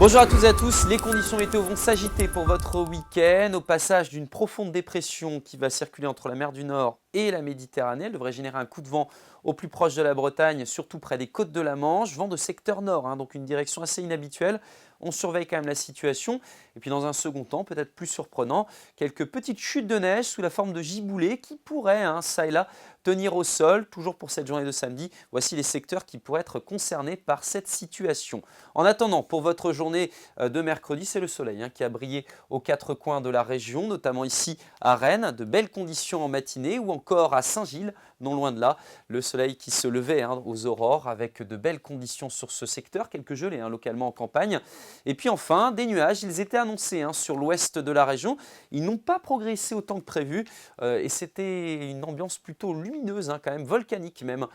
Bonjour à toutes et à tous, les conditions météo vont s'agiter pour votre week-end. Au passage d'une profonde dépression qui va circuler entre la mer du Nord et la Méditerranée, elle devrait générer un coup de vent au plus proche de la Bretagne, surtout près des côtes de la Manche, vent de secteur nord, donc une direction assez inhabituelle. On surveille quand même la situation. Et puis dans un second temps, peut-être plus surprenant, quelques petites chutes de neige sous la forme de giboulées qui pourraient, ça et là, tenir au sol. Toujours pour cette journée de samedi, voici les secteurs qui pourraient être concernés par cette situation. En attendant, pour votre journée de mercredi, c'est le soleil qui a brillé aux quatre coins de la région, notamment ici à Rennes, de belles conditions en matinée ou encore à Saint-Gilles, non loin de là, le soleil qui se levait aux aurores avec de belles conditions sur ce secteur, quelques gelées localement en campagne. Et puis enfin, des nuages, ils étaient annoncés sur l'ouest de la région. Ils n'ont pas progressé autant que prévu et c'était une ambiance plutôt lumineuse, quand même volcanique même,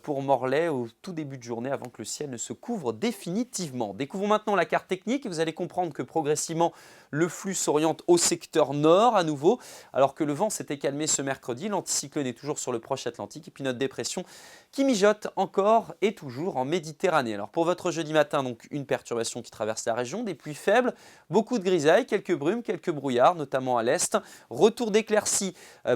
pour Morlaix au tout début de journée avant que le ciel ne se couvre définitivement. Découvrons maintenant la carte technique et vous allez comprendre que progressivement, le flux s'oriente au secteur nord à nouveau, alors que le vent s'était calmé ce mercredi. L'anticyclone est toujours sur le proche Atlantique et puis notre dépression qui mijote encore et toujours en Méditerranée. Alors pour votre jeudi matin, donc une perturbation qui traverse la région, des pluies faibles, beaucoup de grisailles, quelques brumes, quelques brouillards, notamment à l'est. Retour d'éclaircies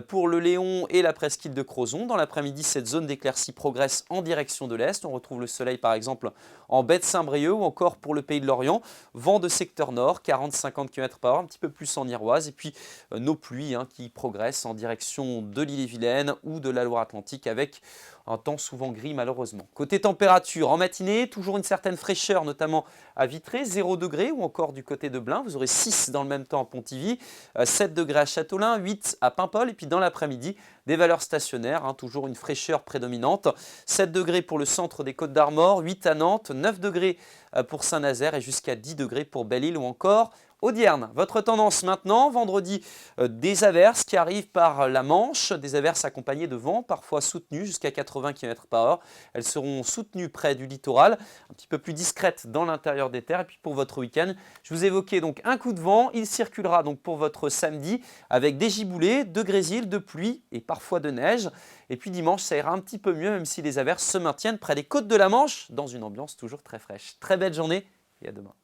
pour le Léon et la presqu'île de Crozon. Dans l'après-midi, cette zone d'éclaircies progresse en direction de l'est. On retrouve le soleil par exemple en baie de Saint-Brieuc ou encore pour le pays de Lorient. Vent de secteur nord, 40-50 km/h, un petit peu plus en Iroise. Et puis nos pluies qui progressent en direction de l'Ille-et-Vilaine ou de la Loire-Atlantique avec un temps souvent gris malheureusement. Côté température, en matinée, toujours une certaine fraîcheur, notamment à Vitré, 0 degré ou encore du côté de Blain. Vous aurez 6 dans le même temps à Pontivy, 7 degrés à Châteaulin, 8 à Paimpol. Et puis dans l'après-midi, des valeurs stationnaires, toujours une fraîcheur prédominante. 7 degrés pour le centre des Côtes d'Armor, 8 à Nantes, 9 degrés pour Saint-Nazaire et jusqu'à 10 degrés pour Belle-Île ou encore Audierne. Votre tendance maintenant, vendredi, des averses qui arrivent par la Manche, des averses accompagnées de vent, parfois soutenues jusqu'à 80 km/h. Elles seront soutenues près du littoral, un petit peu plus discrètes dans l'intérieur des terres. Et puis pour votre week-end, je vous évoquais donc un coup de vent. Il circulera donc pour votre samedi avec des giboulées, de grésil, de pluie et parfois de neige. Et puis dimanche, ça ira un petit peu mieux, même si les averses se maintiennent près des côtes de la Manche, dans une ambiance toujours très fraîche. Très belle journée et à demain.